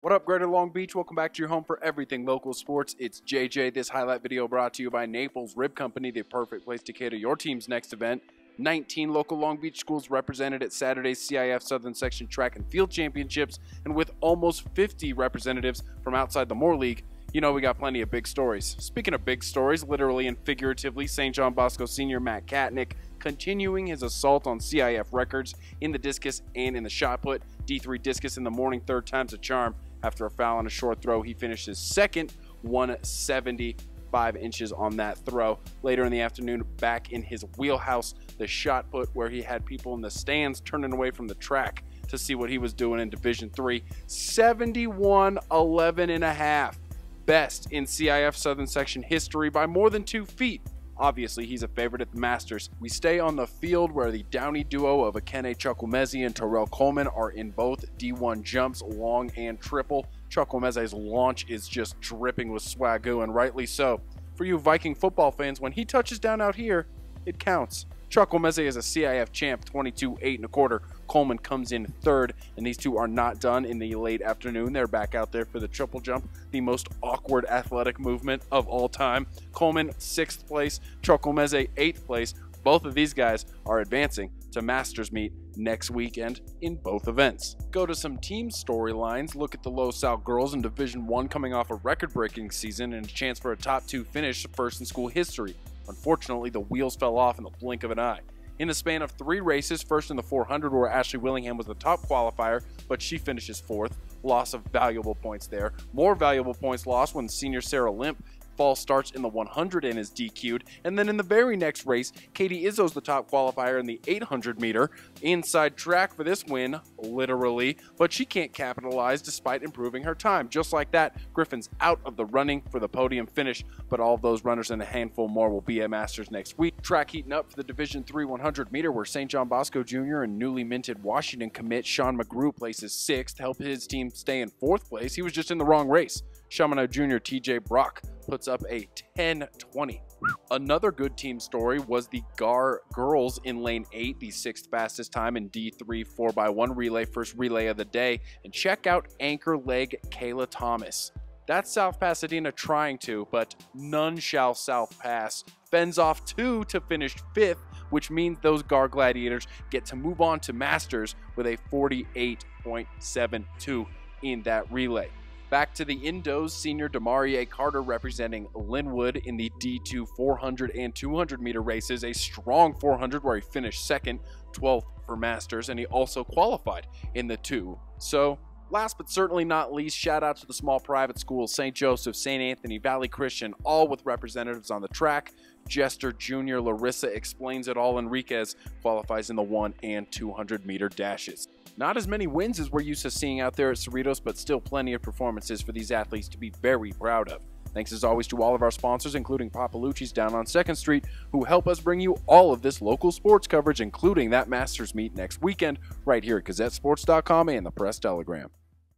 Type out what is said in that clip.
What up, Greater Long Beach? Welcome back to your home for everything local sports. It's JJ. This highlight video brought to you by Naples Rib Company, the perfect place to cater your team's next event. 19 local Long Beach schools represented at Saturday's CIF Southern Section Track and Field Championships, and with almost 50 representatives from outside the Moore League, you know we got plenty of big stories. Speaking of big stories, literally and figuratively, St. John Bosco senior Matt Katnick continuing his assault on CIF records in the discus and in the shot put. D3 discus in the morning, third time's a charm. After a foul on a short throw, he finished his second, 175 inches on that throw. Later in the afternoon, back in his wheelhouse, the shot put, where he had people in the stands turning away from the track to see what he was doing in Division III. 71-11.5. Best in CIF Southern Section history by more than 2 feet. Obviously, he's a favorite at the Masters. We stay on the field where the Downey duo of Akene Chukwumeze and Terrell Coleman are in both D1 jumps, long and triple. Chukwumeze's launch is just dripping with swagoo, and rightly so. For you Viking football fans, when he touches down out here, it counts. Chukwumeze is a CIF champ, 22-8 1/4. Coleman comes in third, and these two are not done in the late afternoon. They're back out there for the triple jump, the most awkward athletic movement of all time. Coleman, 6th place. Chukwumeze, 8th place. Both of these guys are advancing to Masters meet next weekend in both events. Go to some team storylines. Look at the Low South girls in Division I coming off a record-breaking season and a chance for a top 2 finish, first in school history. Unfortunately, the wheels fell off in the blink of an eye. In the span of 3 races, first in the 400 where Ashley Willingham was the top qualifier, but she finishes 4th. Loss of valuable points there. More valuable points lost when senior Sarah Limp false starts in the 100 and is DQ'd. And then in the very next race, Katie Izzo's the top qualifier in the 800 meter. Inside track for this win, literally, but she can't capitalize despite improving her time. Just like that, Griffin's out of the running for the podium finish, but all of those runners and a handful more will be at Masters next week. Track heating up for the Division III 100 meter where St. John Bosco Jr. and newly minted Washington commit Sean McGrew places 6th to help his team stay in 4th place. He was just in the wrong race. Shamano Jr. TJ Brock puts up a 10:20. Another good team story was the GAR girls in lane 8, the 6th fastest time in D3 4x1 relay, first relay of the day. And check out anchor leg Kayla Thomas. That's South Pasadena trying to, but none shall South pass. Fends off 2 to finish 5th, which means those GAR Gladiators get to move on to Masters with a 48.72 in that relay. Back to the Indos, senior Demarie Carter representing Linwood in the D2 400 and 200 meter races. A strong 400 where he finished 2nd, 12th for Masters, and he also qualified in the 2. So, last but certainly not least, shout out to the small private schools, St. Joseph, St. Anthony, Valley Christian, all with representatives on the track. Jester Jr. Larissa Explains It All Enriquez qualifies in the 1 and 200 meter dashes. Not as many wins as we're used to seeing out there at Cerritos, but still plenty of performances for these athletes to be very proud of. Thanks as always to all of our sponsors, including Papalucci's down on 2nd Street, who help us bring you all of this local sports coverage, including that Masters meet next weekend, right here at GazetteSports.com and the Press Telegram.